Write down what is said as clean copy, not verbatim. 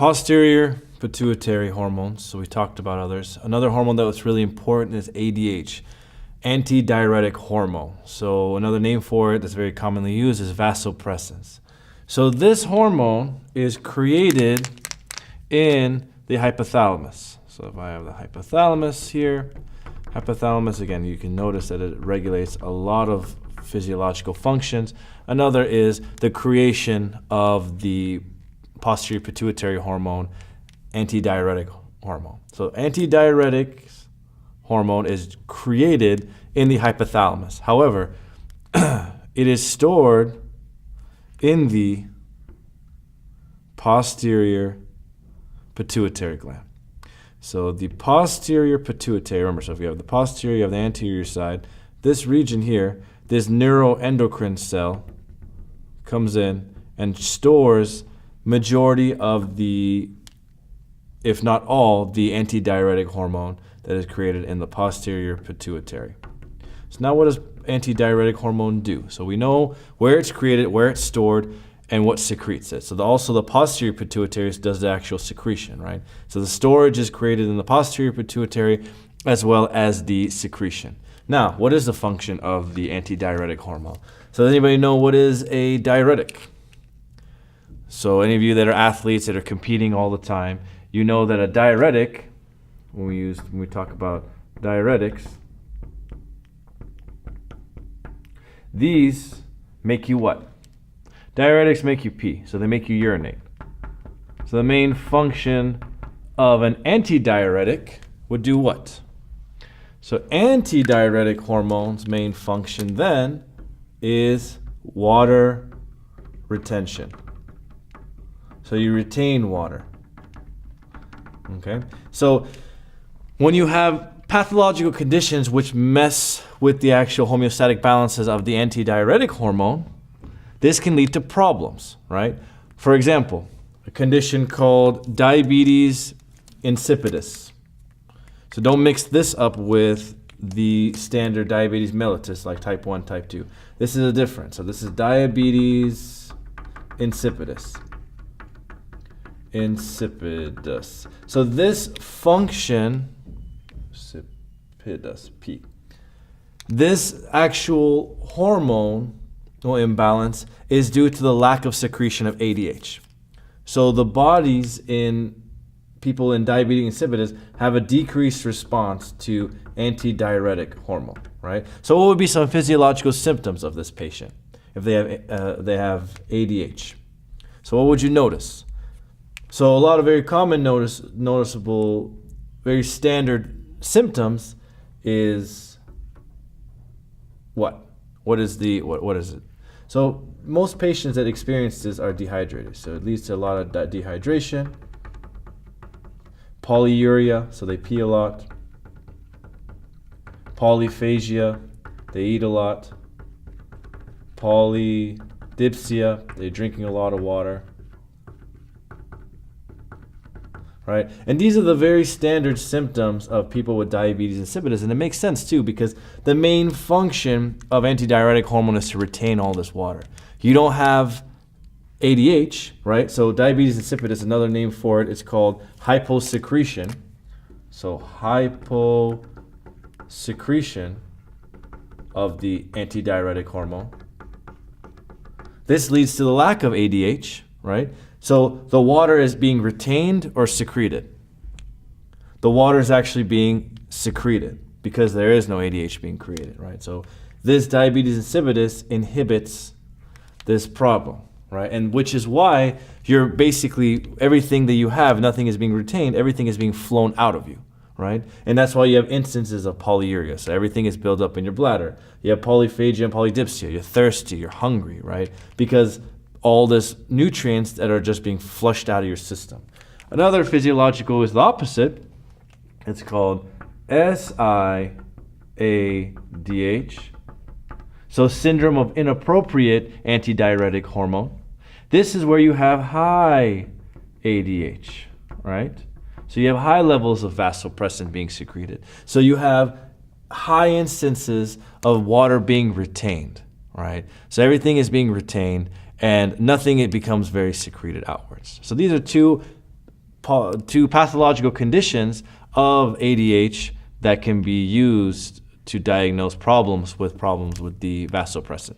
Posterior pituitary hormones. So we talked about others. Another hormone that was really important is ADH, antidiuretic hormone. So another name for it that's very commonly used is vasopressins. So this hormone is created in the hypothalamus. So if I have the hypothalamus here, hypothalamus, again, you can notice that it regulates a lot of physiological functions. Another is the creation of the posterior pituitary hormone, antidiuretic hormone. So antidiuretic hormone is created in the hypothalamus. However, it is stored in the posterior pituitary gland. So the posterior pituitary, remember, so if you have the posterior, you have the anterior side, this region here, this neuroendocrine cell comes in and stores majority of the, if not all, the antidiuretic hormone that is created in the posterior pituitary. So now what does antidiuretic hormone do? So we know where it's created, where it's stored, and what secretes it. So also the posterior pituitary does the actual secretion, right? So the storage is created in the posterior pituitary as well as the secretion. Now, what is the function of the antidiuretic hormone? So does anybody know what is a diuretic? So any of you that are athletes that are competing all the time, you know that a diuretic, when we talk about diuretics, these make you what? Diuretics make you pee, so they make you urinate. So the main function of an antidiuretic would do what? So antidiuretic hormone's main function then is water retention. So you retain water. Okay? So when you have pathological conditions which mess with the actual homeostatic balances of the antidiuretic hormone, this can lead to problems, right? For example, a condition called diabetes insipidus. So don't mix this up with the standard diabetes mellitus like type 1, type 2. This is a difference. So this is diabetes insipidus. Insipidus. So this function, insipidus, P. This actual hormone imbalance is due to the lack of secretion of ADH. So the bodies in people in diabetes insipidus have a decreased response to antidiuretic hormone, right? So what would be some physiological symptoms of this patient if they have ADH? So what would you notice? So a lot of very common noticeable, very standard symptoms is what? What is it? So most patients that experience this are dehydrated. So it leads to a lot of dehydration, polyuria, so they pee a lot, polyphagia, they eat a lot, polydipsia, they're drinking a lot of water. Right? And these are the very standard symptoms of people with diabetes insipidus. And it makes sense too, because the main function of antidiuretic hormone is to retain all this water. You don't have ADH, right? So diabetes insipidus, another name for it, is called hyposecretion. So hyposecretion of the antidiuretic hormone. This leads to the lack of ADH, right? So the water is being retained or secreted. The water is actually being secreted because there is no ADH being created, right? So this diabetes insipidus inhibits this problem, right? And which is why you're basically, everything that you have, nothing is being retained, everything is being flown out of you, right? And that's why you have instances of polyuria. So everything is built up in your bladder. You have polyphagia and polydipsia. You're thirsty, you're hungry, right? Because all this nutrients that are just being flushed out of your system. Another physiological is the opposite. It's called SIADH. So syndrome of inappropriate antidiuretic hormone. This is where you have high ADH, right? So you have high levels of vasopressin being secreted. So you have high instances of water being retained, right? So everything is being retained and nothing, it becomes very secreted outwards. So these are two two pathological conditions of ADH that can be used to diagnose problems with the vasopressin.